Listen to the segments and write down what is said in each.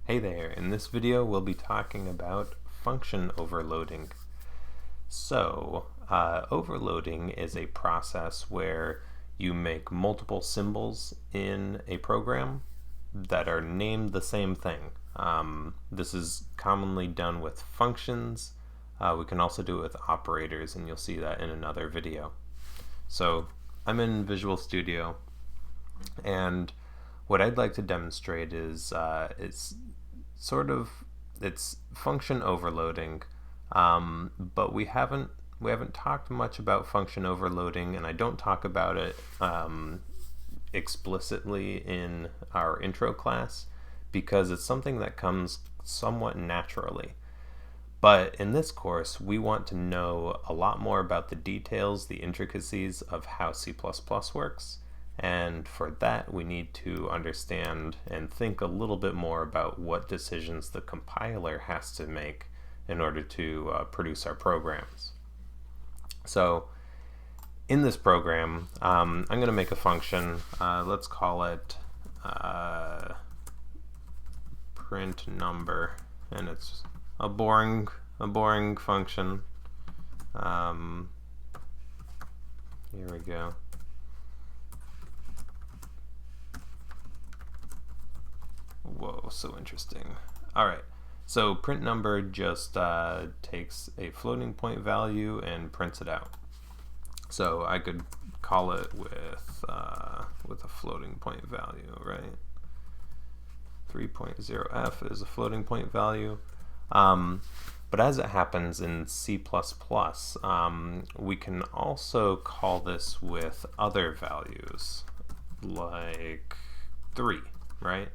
Hey there, in this video we'll be talking about function overloading. Overloading is a process where you make multiple symbols in a program that are named the same thing. This is commonly done with functions. We can also do it with operators, and you'll see that in another video. So I'm in Visual Studio, and what I'd like to demonstrate is it's function overloading, but we haven't talked much about function overloading, and I don't talk about it explicitly in our intro class because it's something that comes somewhat naturally. But in this course, we want to know a lot more about the details, the intricacies of how C++ works. And for that, we need to understand and think a little bit more about what decisions the compiler has to make in order to produce our programs. So in this program, I'm going to make a function. Let's call it print number, and it's a boring function. Here we go. Whoa, so interesting. All right, so print number just takes a floating point value and prints it out. So I could call it with a floating point value, right? 3.0f is a floating point value. But as it happens in C++, we can also call this with other values, like 3, right?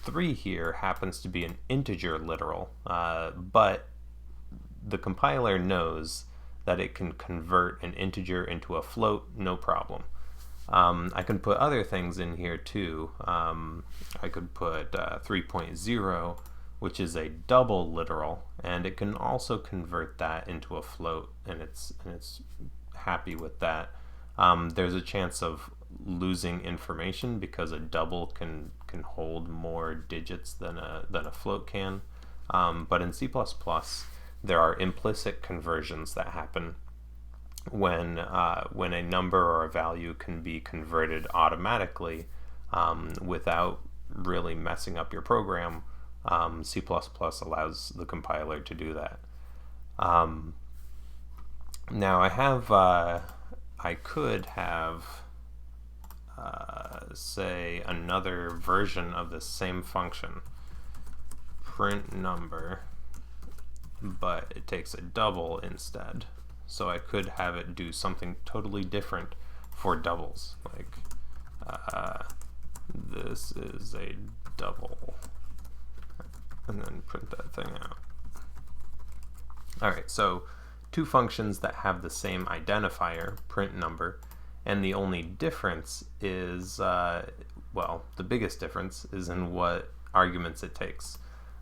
3 here happens to be an integer literal, but the compiler knows that it can convert an integer into a float, no problem. I can put other things in here too. I could put 3.0, which is a double literal, and it can also convert that into a float, and it's happy with that. There's a chance of losing information because a double can hold more digits than a float can. But in C++, there are implicit conversions that happen when a number or a value can be converted automatically without really messing up your program. C++ allows the compiler to do that. Now I could have say another version of the same function, print number, but it takes a double instead. So I could have it do something totally different for doubles, like this is a double, and then print that thing out. Alright, so two functions that have the same identifier, print number, and the only difference is, well, the biggest difference is in what arguments it takes.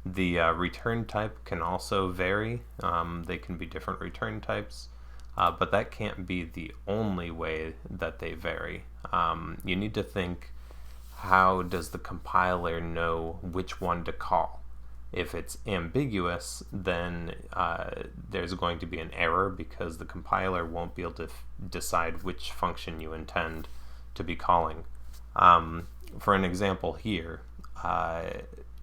The return type can also vary. They can be different return types, but that can't be the only way that they vary. You need to think, how does the compiler know which one to call? If it's ambiguous, then there's going to be an error because the compiler won't be able to decide which function you intend to be calling. For an example here,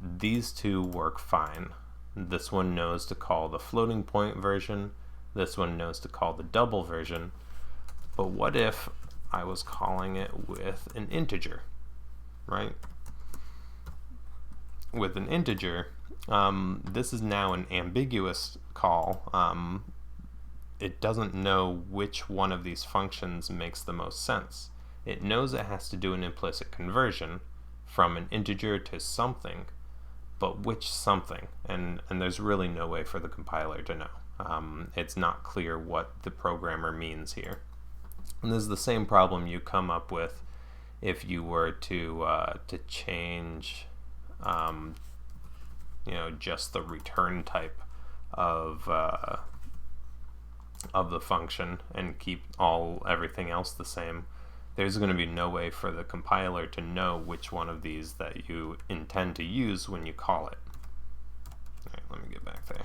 these two work fine. This one knows to call the floating point version, this one knows to call the double version, but what if I was calling it with an integer, right? With an integer, this is now an ambiguous call. It doesn't know which one of these functions makes the most sense. It knows it has to do an implicit conversion from an integer to something, but which something? And there's really no way for the compiler to know. It's not clear what the programmer means here. And this is the same problem you come up with if you were to change just the return type of the function and keep everything else the same. there's going to be no way for the compiler to know which one of these that you intend to use when you call it. All right, let me get back there.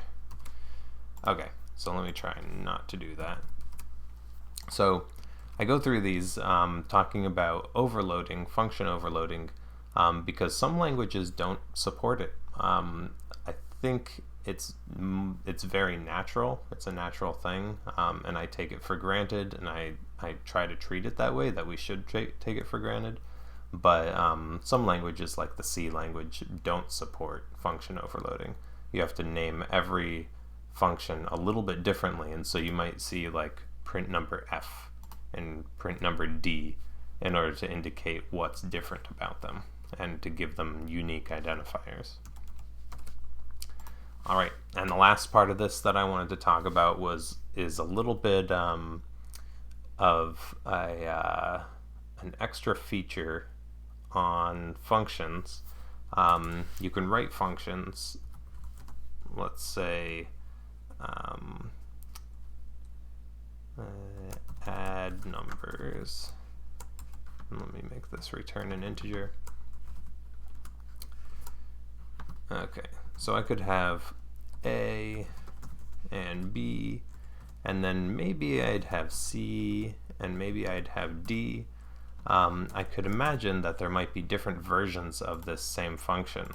Okay, so let me try not to do that. So I go through these talking about overloading, function overloading, because some languages don't support it. I think it's very natural. It's a natural thing, and I take it for granted, and I try to treat it that way, that we should take it for granted. But some languages, like the C language, don't support function overloading. You have to name every function a little bit differently, and so you might see like print number F and print number D in order to indicate what's different about them and to give them unique identifiers. All right, and the last part of this that I wanted to talk about is a little bit of an extra feature on functions. You can write functions, let's say add numbers. Let me make this return an integer. Okay, so I could have A and B, and then maybe I'd have C, and maybe I'd have D. I could imagine that there might be different versions of this same function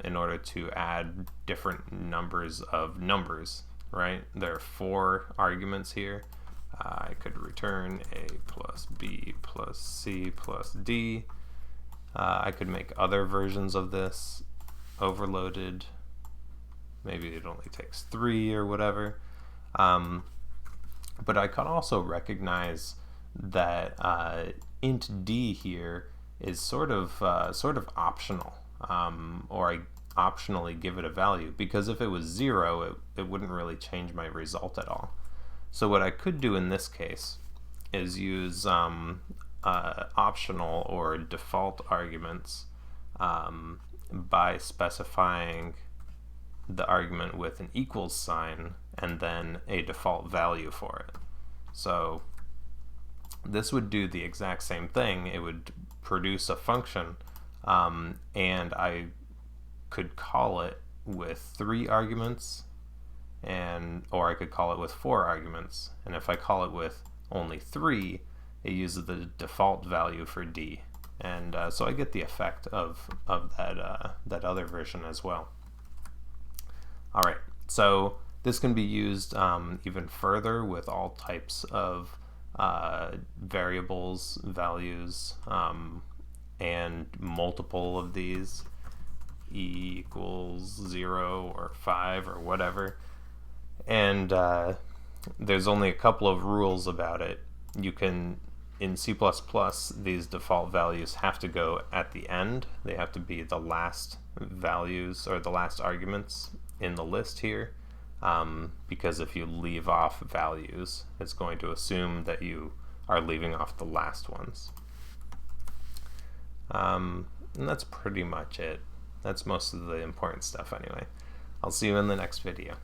in order to add different numbers of numbers, right? There are 4 arguments here. I could return A plus B plus C plus D. I could make other versions of this overloaded. Maybe it only takes 3 or whatever. But I could also recognize that int D here is sort of optional, or I optionally give it a value, because if it was 0, it wouldn't really change my result at all. So what I could do in this case is use optional or default arguments by specifying the argument with an equals sign and then a default value for it. So this would do the exact same thing. It would produce a function, and I could call it with 3 arguments, or I could call it with 4 arguments. And if I call it with only 3, it uses the default value for D. And so I get the effect of that other version as well. All right, so this can be used even further with all types of variables, values, and multiple of these, e equals 0 or 5 or whatever. And there's only a couple of rules about it. You can, in C++, these default values have to go at the end. They have to be the last values or the last arguments in the list here, because if you leave off values, it's going to assume that you are leaving off the last ones. And that's pretty much it. That's most of the important stuff anyway. I'll see you in the next video.